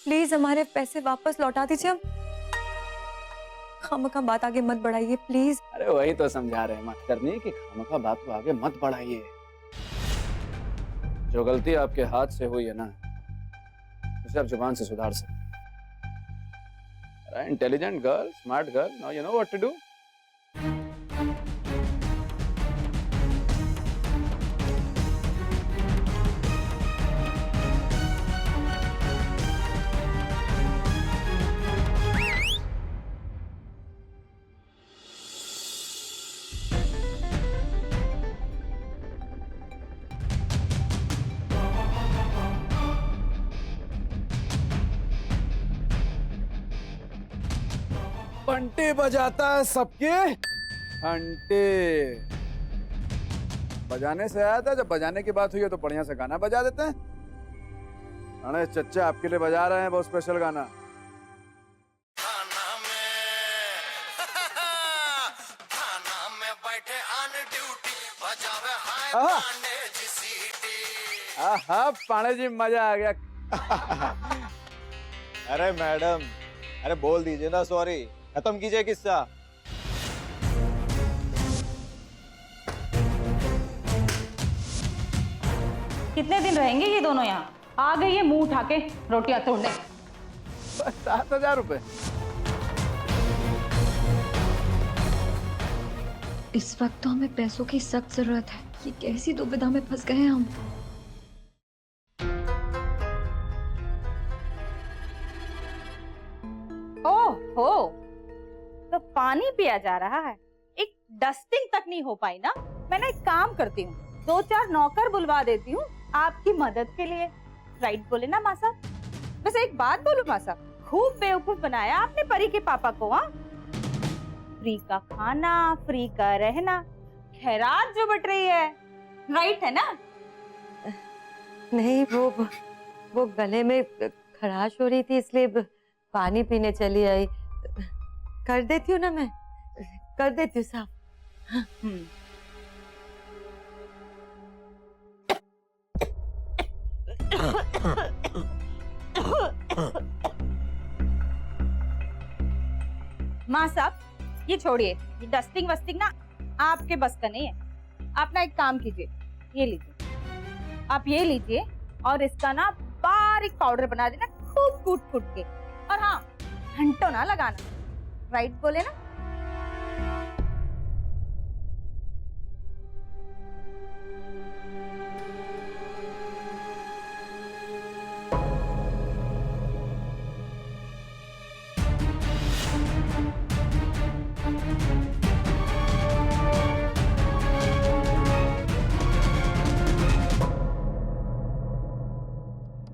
Please हमारे पैसे वापस लौटा दीजिए। हम खामखा बात आगे मत बढ़ाइए प्लीज। अरे वही तो समझा रहे हैं मत करनी कि खामखा बात को आगे मत बढ़ाइए। जो गलती आपके हाथ से हुई है ना, उसे आप जुबान से सुधार सकते। Intelligent girl, smart girl, now you know what to do. घंटे बजाता है सबके घंटे। बजाने से आया था, जब बजाने की बात हुई है तो बढ़िया से गाना बजा देते हैं। अरे चच्चा आपके लिए बजा रहे हैं बहुत स्पेशल गाना। हाँ पाणे जी मजा आ गया। अरे मैडम, अरे बोल दीजिए ना सॉरी, खत्म कीजिए किस्सा। कितने दिन रहेंगे ये दोनों यहाँ? आ गई है मुंह उठा के रोटियां तोड़ने। 7,000 रुपए। इस वक्त तो हमें पैसों की सख्त जरूरत है। ये कैसी दुविधा में फंस गए हैं हम। ओहो, तो पानी पिया जा रहा है, एक डस्टिंग तक नहीं हो पाई ना। मैं ना एक काम करती हूँ, 2-4 नौकर बुलवा देती हूँ आपकी मदद के लिए। राइट बोले ना माँ साहब? बस एक बात बोलूं माँ साहब, खूब बेवकूफ बनाया आपने परी के पापा को। हाँ, फ्री का खाना, फ्री का रहना, खैरात जो बट रही है, राइट है ना? नहीं, वो गले में खराश हो रही थी इसलिए पानी पीने चली आई। कर देती हूँ ना, मैं कर देती हूँ साहब। माँ साहब ये छोड़िए, ये डस्टिंग वस्टिंग ना आपके बस का नहीं है। आप ना एक काम कीजिए, ये लीजिए, आप ये लीजिए और इसका ना बारीक पाउडर बना देना, खूब कूट के। और हाँ, घंटों ना लगाना, राइट बोले ना?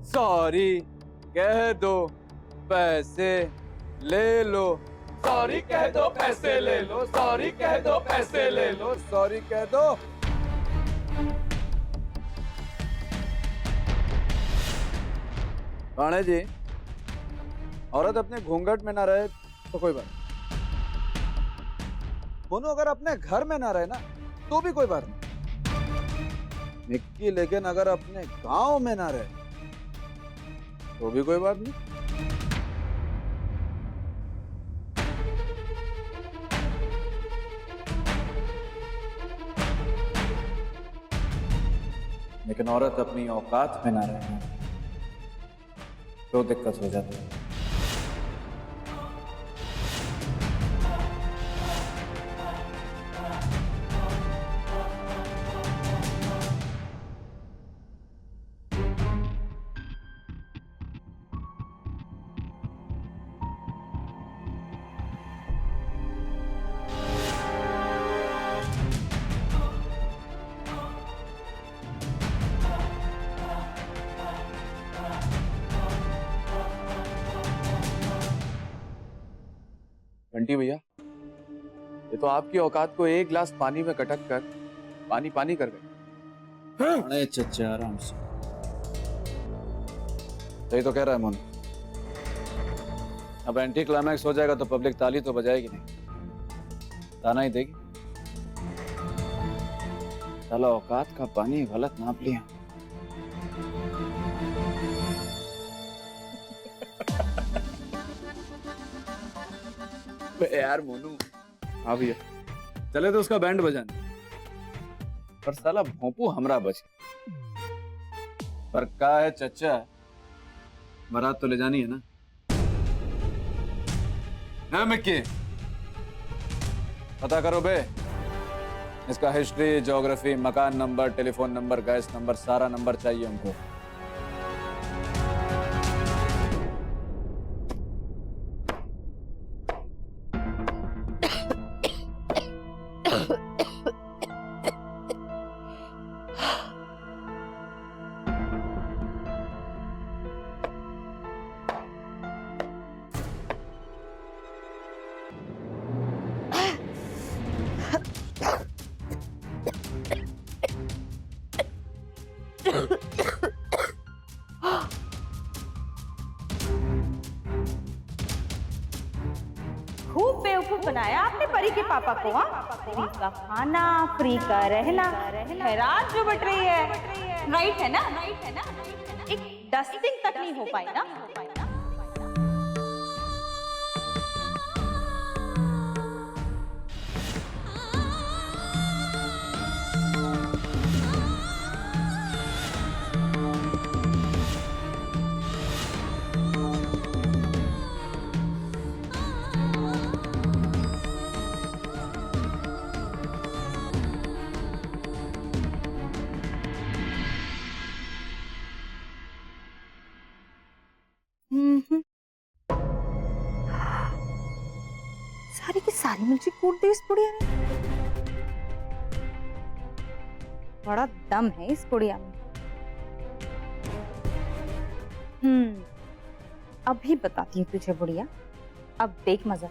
सॉरी कह दो पैसे ले लो, सॉरी कह दो पैसे ले लो, सॉरी कह दो पैसे ले लो, सॉरी कह दो। राणे जी, औरत अपने घूंघट में ना रहे तो कोई बात, दोनों अगर अपने घर में ना रहे ना तो भी कोई बात नहीं। निक्की लेकिन अगर अपने गांव में ना रहे तो भी कोई बात नहीं। लेकिन औरत अपनी औकात में ना रहे तो दिक्कत हो जाती है। बंटी भैया, ये तो आपकी औकात को एक गिलास पानी में कटक कर पानी पानी कर गए। अरे चच्चा आराम से, सही तो कह रहा है मोनू। अब एंटी क्लाइमैक्स हो जाएगा तो पब्लिक ताली तो बजाएगी नहीं, ताना ही देगी। साला औकात का पानी गलत नाप लिया। बे यार मोनू। हाँ भैया, चले तो उसका बैंड बजाने, पर साला भोंपू हमरा बच। पर का है चचा, बारात तो ले जानी है ना। है मिक्की, पता करो बे, इसका हिस्ट्री, ज्योग्राफी, मकान number, telephone number, gas number, सारा नंबर चाहिए हमको। खूब बेवकूफ बनाया आपने परी के पापा को। हाँ, फ्री का खाना, फ्री का रहना, खैरात जो बट रही है। राइट है ना? एक डस्टिंग तक नहीं हो पाई ना। सारी की सारी मिर्ची कूट दी इस बुढ़िया ने। बड़ा दम है इस बुढ़िया में। अभी बताती हूँ तुझे बुढ़िया, अब देख मजा।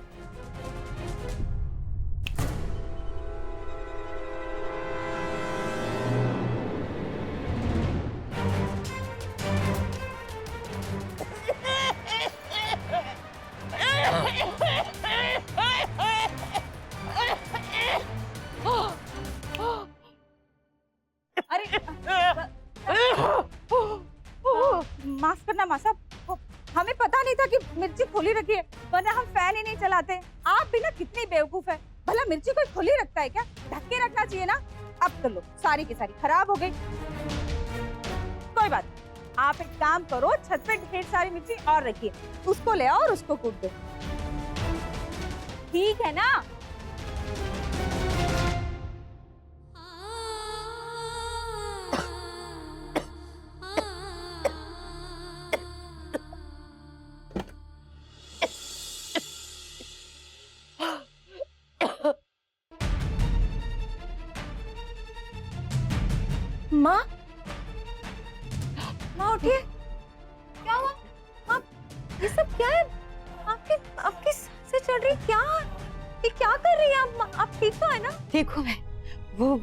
माफ करना माँ साहब, हमें पता नहीं था कि मिर्ची खुली रखी है, वरना हम फैन ही नहीं चलाते। आप भी ना कितनी बेवकूफ है, भला मिर्ची कोई खुली रखता है क्या? ढक के रखना चाहिए ना। अब तो लो, सारी की सारी खराब हो गई। कोई बात, आप एक काम करो, छत पे ढेर सारी मिर्ची और रखिए, उसको ले आओ और उसको कूट दो, ठीक है ना? माँ, माँ उठिए। क्या हुआ? आप ये सब क्या है? आपकी सांसें चढ़ रही, क्या? ये क्या कर रही है आप ठीक तो है ना? ठीक हूँ मैं। वो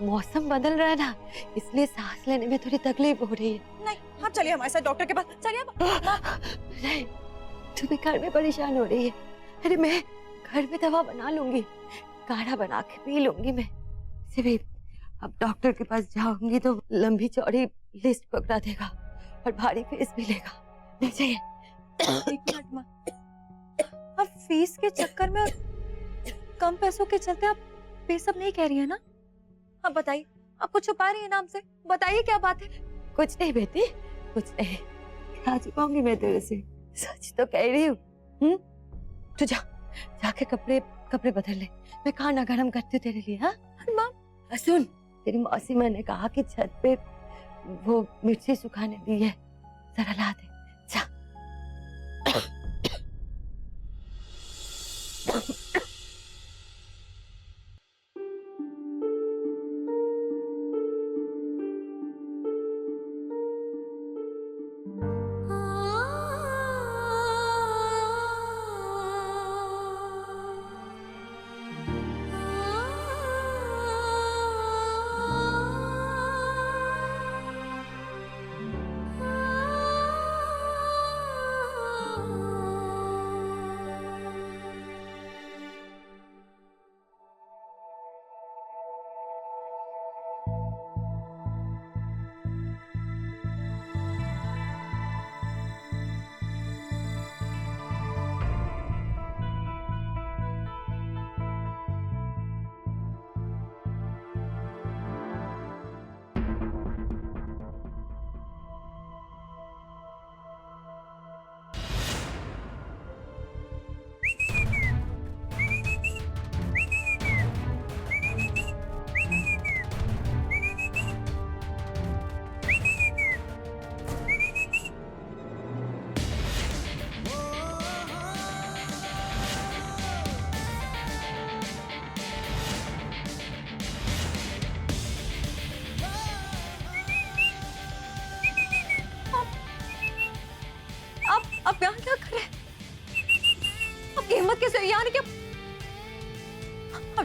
मौसम बदल रहा है ना, इसलिए सांस लेने में थोड़ी तकलीफ हो रही है। नहीं, आप चलिए हमारे साथ डॉक्टर के पास, चलिए। नहीं, तुम्हें घर में परेशान हो रही है। अरे मैं घर में दवा बना लूंगी, काढ़ा बना के पी लूंगी मैं। सिर्फ अब डॉक्टर के पास जाऊंगी तो लंबी चौड़ी लिस्ट पकड़ा देगा और भारी फीस भी लेगा। नहीं चाहिए। एक मिनट माँ, अब फीस के चक्कर में और कम पैसों के चलते आप ये सब नहीं कह रही है ना? आप बताइए, आपको छुपा रही है ना हमसे? बताइए क्या बात है? कुछ नहीं बेटी, कुछ नहीं। क्या छुपाऊंगी मैं तेरे से? सच तो कह रही हूँ। तू जाके कपड़े बदल ले, मैं खाना गरम करती हूँ तेरे लिए। हाँ माँ, सुन, तेरी मौसी मैंने कहा कि छत पे वो मिर्ची सुखाने दी है, जरा ला दे। जा।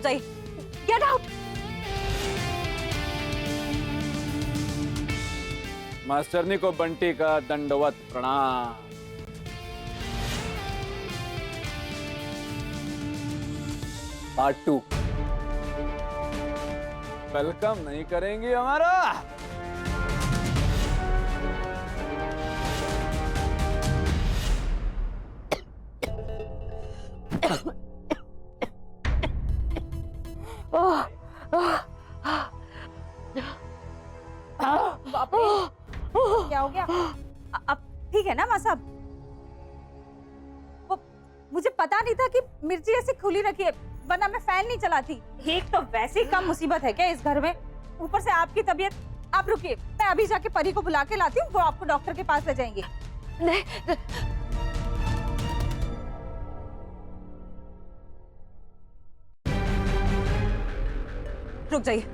जाइए, गेट आउट। मास्टरनी को बंटी का दंडवत प्रणाम। पार्ट 2 वेलकम नहीं करेंगे हमारा। बाप रे, क्या हो गया? अब ठीक है ना माँ साहब? वो मुझे पता नहीं था कि मिर्ची ऐसी खुली रखी है, वरना मैं फैन नहीं चलाती। एक तो वैसे ही कम मुसीबत है क्या इस घर में, ऊपर से आपकी तबीयत। आप रुकिए, मैं अभी जाके परी को बुला के लाती हूँ, वो आपको डॉक्टर के पास ले जाएंगे। नहीं, रुक जाइए,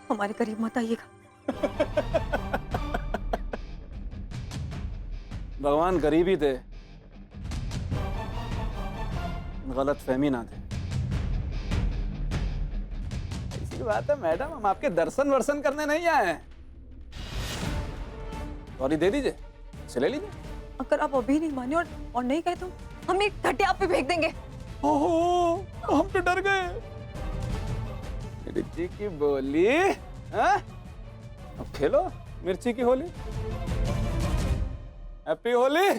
हमारे करीब मत आइएगा। भगवान करीब ही थे, गलत फहमी ना थे। ऐसी बात है मैडम, हम आपके दर्शन वर्शन करने नहीं आए हैं। सॉरी दे दीजिए, इसे ले लीजिए। अगर आप अभी नहीं माने और नहीं गए तो हम एक घंटे आप पे फेंक देंगे। ओहो, हम तो डर गए। मिर्ची की बोली, हाँ? अब खेलो मिर्ची की होली। हैप्पी होली।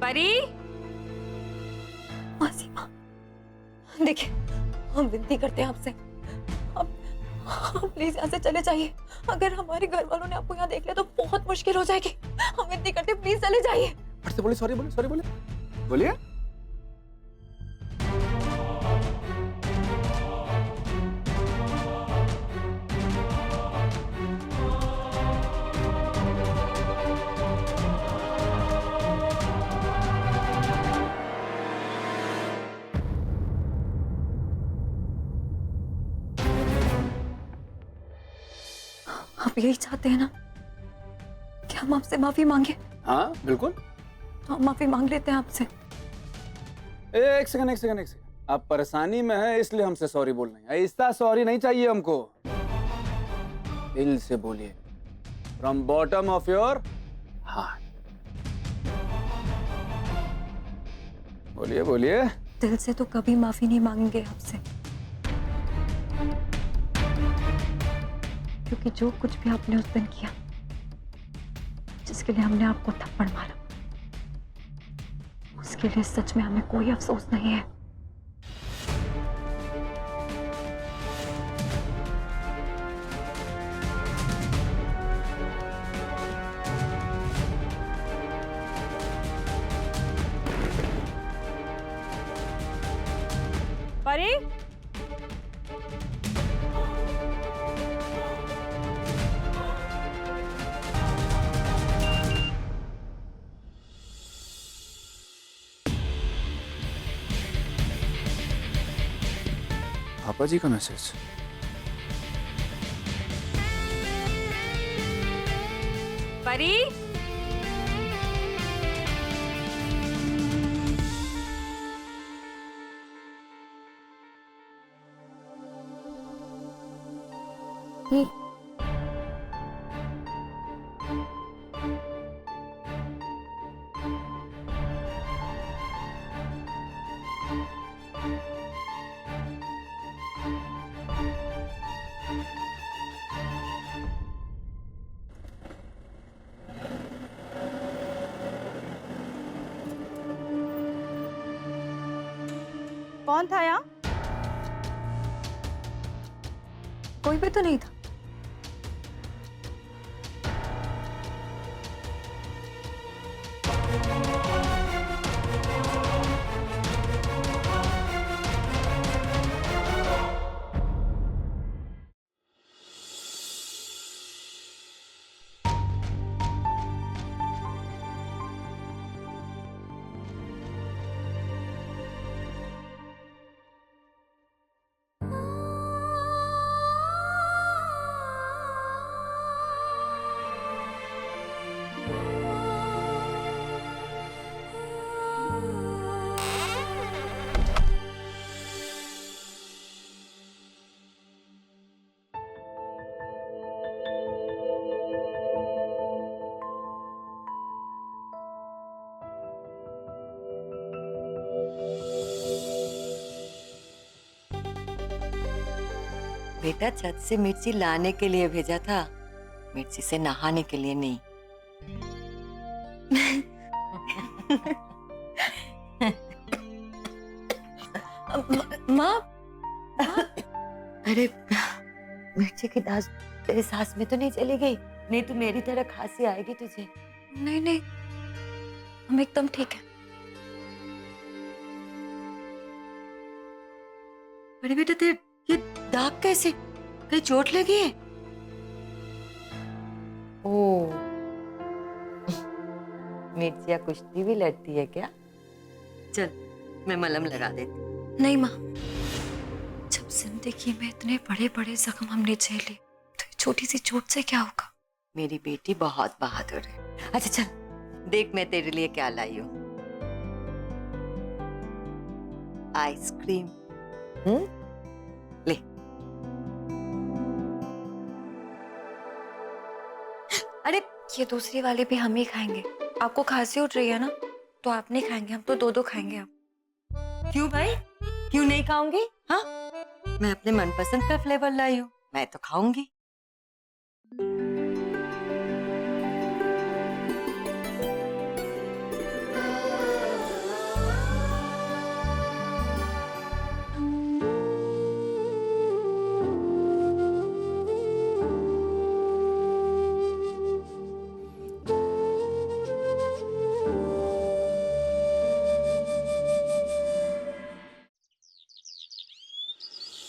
परी, मासी माँ, देखिए हम विनती करते हैं आपसे, आप प्लीज यहाँ से चले जाइए। अगर हमारे घर वालों ने आपको यहाँ देख लिया तो बहुत मुश्किल हो जाएगी। हम विनती करते हैं, प्लीज चले जाइए। फट से बोले, सॉरी बोले, सॉरी बोले, बोलिए। आप यही चाहते हैं ना कि हम आपसे माफी मांगे? हाँ बिल्कुल। तो हम माफी मांग लेते हैं आपसे। एक सेकंड, एक सेकंड, एक सेकंड। आप परेशानी में है इसलिए हमसे सॉरी बोल रहे हैं। ऐसा सॉरी नहीं चाहिए हमको, दिल से बोलिए, from bottom of your heart. बोलिए बोलिए। दिल से तो कभी माफी नहीं मांगेंगे आपसे, क्योंकि जो कुछ भी आपने उस दिन किया, जिसके लिए हमने आपको थप्पड़ मारा, उसके लिए सच में हमें कोई अफसोस नहीं है। परी, पापा जी का मैसेज। परी, कौन था यहाँ? कोई भी तो नहीं था। बेटा छत से मिर्ची लाने के लिए भेजा था, मिर्ची से नहाने के लिए नहीं। माँ, अरे मिर्ची की दाग तेरे सांस में तो नहीं चली गई? नहीं तो मेरी तरह खांसी आएगी तुझे। नहीं नहीं, हम एकदम ठीक है। अरे बेटा तेरे ये दाग कैसे? कहीं चोट लगी है? ओ, मिर्चिया कुश्ती भी लड़ती है क्या? चल मैं मलहम लगा देती। नहीं माँ, जब जिंदगी में इतने बड़े बड़े जख्म हमने झेले तो छोटी सी चोट से क्या होगा? मेरी बेटी बहुत बहादुर है। अच्छा चल देख मैं तेरे लिए क्या लाई हूँ। आइसक्रीम। ले। अरे ये दूसरी वाले भी हम ही खाएंगे। आपको खांसी उठ रही है ना, तो आप नहीं खाएंगे, हम तो दो खाएंगे। आप क्यों भाई, क्यों नहीं खाऊंगी? हाँ, मैं अपने मनपसंद का फ्लेवर लाई हूँ, मैं तो खाऊंगी।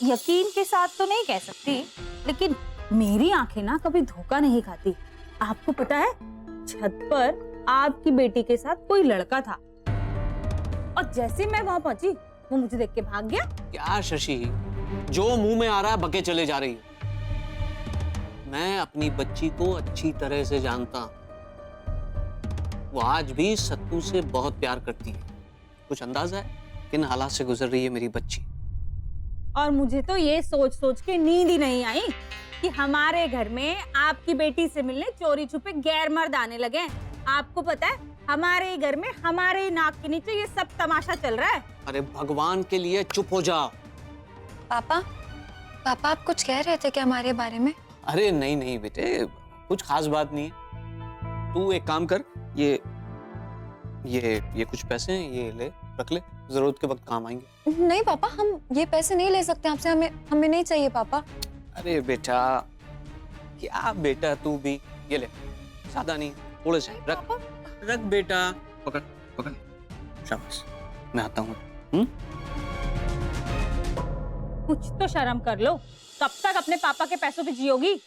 यकीन के साथ तो नहीं कह सकती, लेकिन मेरी आंखें ना कभी धोखा नहीं खाती। आपको पता है, छत पर आपकी बेटी के साथ कोई लड़का था और जैसे मैं वहां पहुंची वो मुझे देख के भाग गया। क्या शशि, जो मुंह में आ रहा है बके चले जा रही है। मैं अपनी बच्ची को अच्छी तरह से जानता हूं। वो आज भी सत्तू से बहुत प्यार करती है। कुछ अंदाजा है किन हालात से गुजर रही है मेरी बच्ची? और मुझे तो ये सोच सोच के नींद ही नहीं आई कि हमारे घर में आपकी बेटी से मिलने चोरी छुपे गैर मर्द आने लगे हैं। आपको पता है, हमारे घर में हमारे नाक के नीचे ये सब तमाशा चल रहा है। अरे भगवान के लिए चुप हो जा। पापा, पापा आप कुछ कह रहे थे क्या हमारे बारे में? अरे नहीं नहीं बेटे, कुछ खास बात नहीं है। तू एक काम कर, ये कुछ पैसे हैं, ये ले रख ले, जरूरत के वक्त काम आएंगे। नहीं पापा, हम ये पैसे नहीं ले सकते आपसे, हमें नहीं चाहिए पापा। अरे बेटा, क्या बेटा तू भी, ये ले, ज्यादा नहीं, थोड़े से रख बेटा, पकड़ पकड़, शाबाश, मैं आता हूँ। कुछ तो शर्म कर लो, कब तक अपने पापा के पैसों पे जियोगी?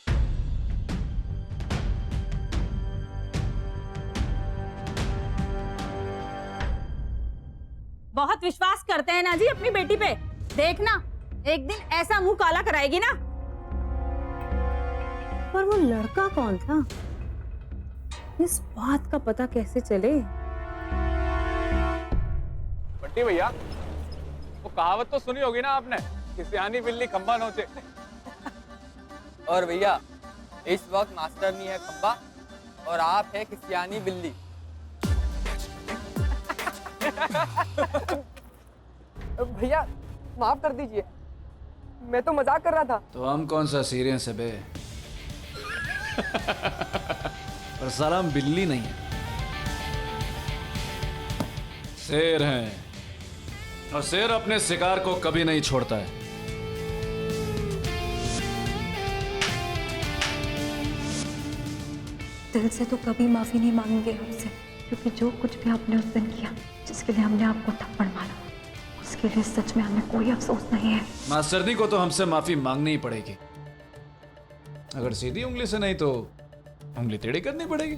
बहुत विश्वास करते हैं ना जी अपनी बेटी पे। देखना एक दिन ऐसा मुंह काला कराएगी ना। पर वो लड़का कौन था, इस बात का पता कैसे चले? बंटी भैया, वो कहावत तो सुनी होगी ना आपने कि सियानी बिल्ली खंबा नोचे। और भैया, इस वक्त मास्टरनी है खंबा और आप है सियानी बिल्ली। भैया माफ कर दीजिए, मैं तो मजाक कर रहा था। तो हम कौन सा सीरियस है बे? पर साला हम बिल्ली नहीं है, शेर हैं। और शेर अपने शिकार को कभी नहीं छोड़ता है। दिल से तो कभी माफी नहीं मांगेंगे हमसे, क्योंकि जो कुछ भी आपने उस दिन किया, जिसके लिए हमने आपको थप्पड़ मारा, उसके लिए सच में हमें कोई अफसोस नहीं है। मास्टरनी को तो हमसे माफी मांगनी ही पड़ेगी। अगर सीधी उंगली से नहीं तो उंगली टेढ़ी करनी पड़ेगी।